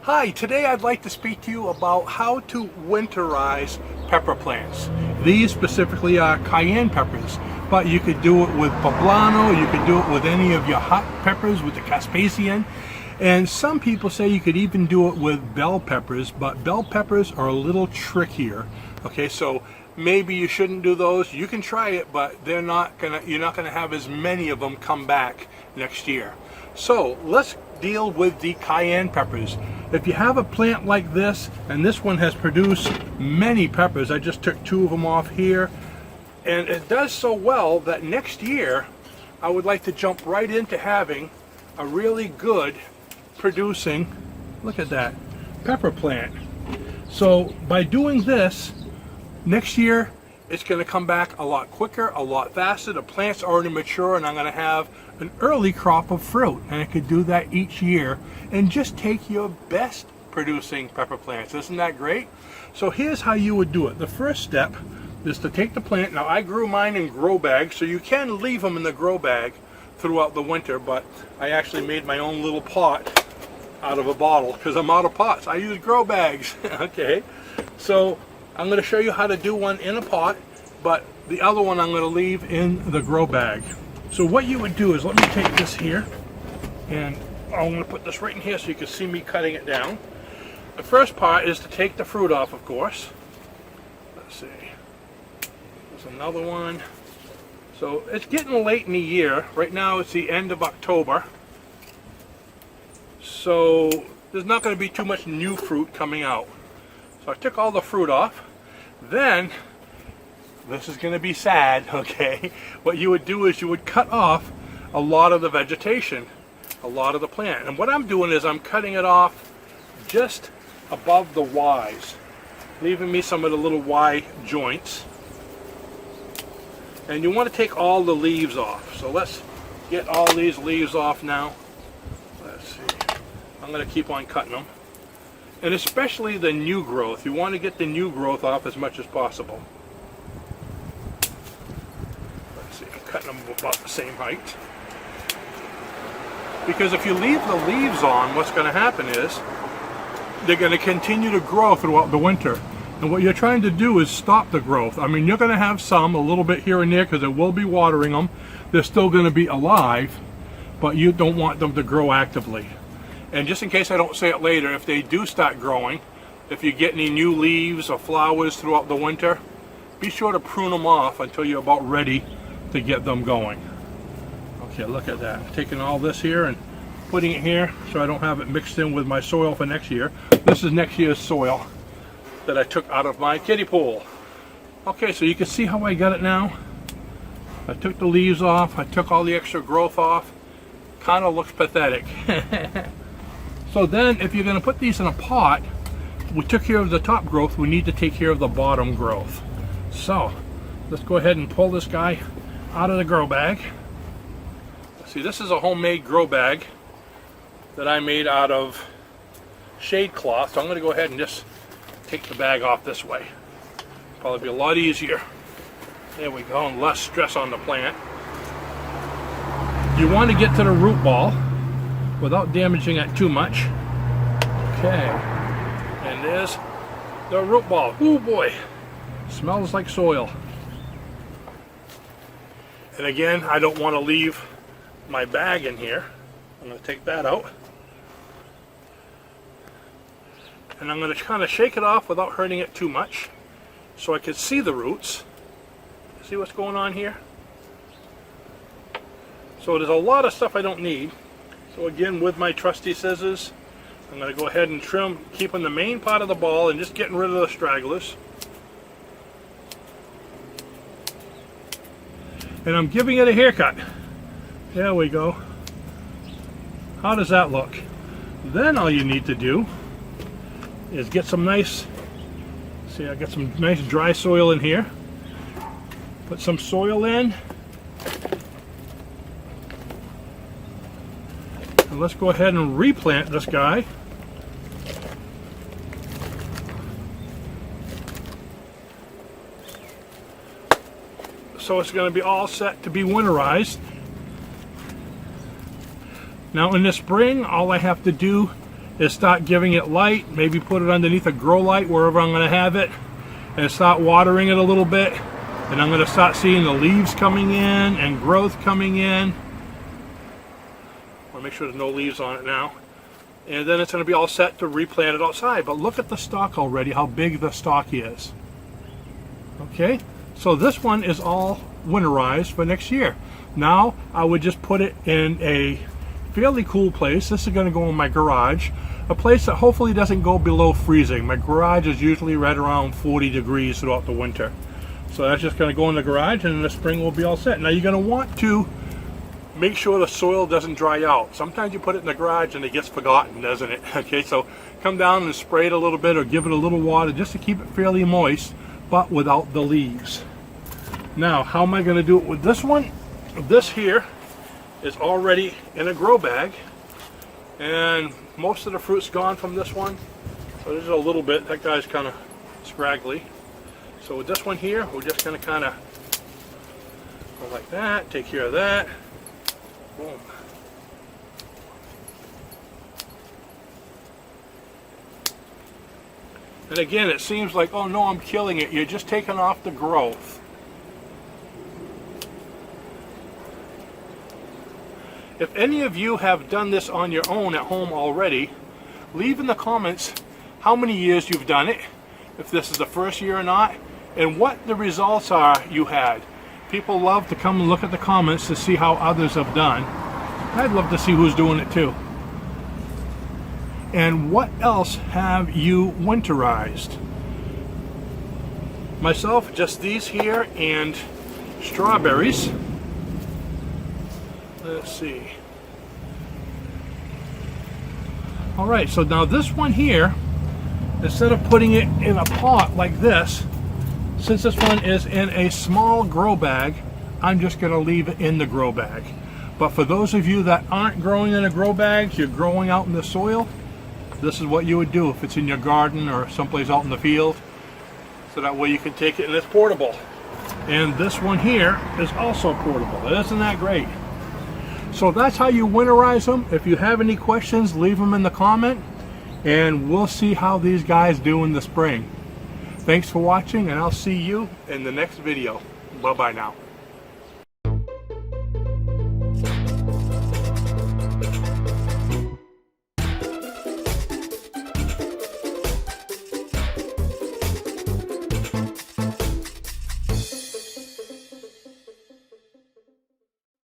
Hi, today I'd like to speak to you about how to winterize pepper plants. These specifically are cayenne peppers, but you could do it with poblano, you could do it with any of your hot peppers, with the Caspasian, and some people say you could even do it with bell peppers, but bell peppers are a little trickier. Okay, so maybe you shouldn't do those. You can try it, but you're not gonna have as many of them come back next year. So let's deal with the cayenne peppers. If you have a plant like this, and this one has produced many peppers, I just took 2 of them off here, and it does so well that next year I would like to jump right into having a really good producing, look at that, pepper plant. So by doing this, next year it's going to come back a lot quicker, a lot faster. The plant's already mature, and I'm going to have an early crop of fruit, and I could do that each year and just take your best producing pepper plants. Isn't that great? So here's how you would do it. The first step is to take the plant. Now I grew mine in grow bags, so you can leave them in the grow bag throughout the winter, but I actually made my own little pot out of a bottle because I'm out of pots. I use grow bags. Okay, so I'm going to show you how to do one in a pot, but the other one I'm going to leave in the grow bag. So what you would do is, let me take this here, and I'm going to put this right in here so you can see me cutting it down. The first part is to take the fruit off, of course. Let's see. There's another one. So it's getting late in the year. Right now it's the end of October. So there's not going to be too much new fruit coming out. So I took all the fruit off. Then, this is going to be sad, okay? What you would do is you would cut off a lot of the vegetation, a lot of the plant. And what I'm doing is I'm cutting it off just above the Ys, leaving me some of the little Y joints. And you want to take all the leaves off. So let's get all these leaves off now. Let's see. I'm going to keep on cutting them. And especially the new growth. You want to get the new growth off as much as possible. Let's see, I'm cutting them about the same height. Because if you leave the leaves on, what's going to happen is they're going to continue to grow throughout the winter. And what you're trying to do is stop the growth. I mean, you're going to have some, a little bit here and there, because it will be watering them. They're still going to be alive, but you don't want them to grow actively. And just in case I don't say it later, if they do start growing, if you get any new leaves or flowers throughout the winter, be sure to prune them off until you're about ready to get them going. Okay, look at that. I'm taking all this here and putting it here so I don't have it mixed in with my soil for next year. This is next year's soil that I took out of my kiddie pool. Okay, so you can see how I got it now. I took the leaves off, I took all the extra growth off. Kind of looks pathetic. So then, if you're going to put these in a pot, we took care of the top growth, we need to take care of the bottom growth. So, let's go ahead and pull this guy out of the grow bag. See, this is a homemade grow bag that I made out of shade cloth. So I'm going to go ahead and just take the bag off this way. Probably be a lot easier. There we go, and less stress on the plant. You want to get to the root ball without damaging it too much. Okay, and there's the root ball. Oh boy, smells like soil. And again, I don't want to leave my bag in here. I'm going to take that out. And I'm going to kind of shake it off without hurting it too much so I can see the roots. See what's going on here? So there's a lot of stuff I don't need. So again, with my trusty scissors, I'm going to go ahead and trim, keeping the main part of the ball and just getting rid of the stragglers. And I'm giving it a haircut. There we go. How does that look? Then all you need to do is get some nice, see, I got some nice dry soil in here. Put some soil in. And let's go ahead and replant this guy. So it's going to be all set to be winterized. Now in the spring, all I have to do is start giving it light, maybe put it underneath a grow light wherever I'm going to have it, and start watering it a little bit, and I'm going to start seeing the leaves coming in and growth coming in. I'll make sure there's no leaves on it now. And then it's going to be all set to replant it outside. But look at the stalk already, how big the stalk is. Okay, so this one is all winterized for next year. Now I would just put it in a fairly cool place. This is going to go in my garage, a place that hopefully doesn't go below freezing. My garage is usually right around 40 degrees throughout the winter. So that's just going to go in the garage, and in the spring we'll be all set. Now you're going to want to make sure the soil doesn't dry out. Sometimes you put it in the garage and it gets forgotten, doesn't it? Okay, so come down and spray it a little bit or give it a little water just to keep it fairly moist, but without the leaves. Now, how am I going to do it with this one? This here is already in a grow bag, and most of the fruit's gone from this one. So there's a little bit. That guy's kind of scraggly. So with this one here, we're just going to kind of go like that, take care of that. Boom. And again, it seems like, oh no, I'm killing it. You're just taking off the growth. If any of you have done this on your own at home already, leave in the comments how many years you've done it, if this is the first year or not, and what the results are you had. People love to come and look at the comments to see how others have done. I'd love to see who's doing it too. And what else have you winterized? Myself, just these here and strawberries. Let's see. Alright, so now this one here, instead of putting it in a pot like this, since this one is in a small grow bag, I'm just going to leave it in the grow bag. But for those of you that aren't growing in a grow bag, you're growing out in the soil, this is what you would do if it's in your garden or someplace out in the field. So that way you can take it and it's portable. And this one here is also portable. Isn't that great? So that's how you winterize them. If you have any questions, leave them in the comment, and we'll see how these guys do in the spring. Thanks for watching, and I'll see you in the next video. Bye-bye now.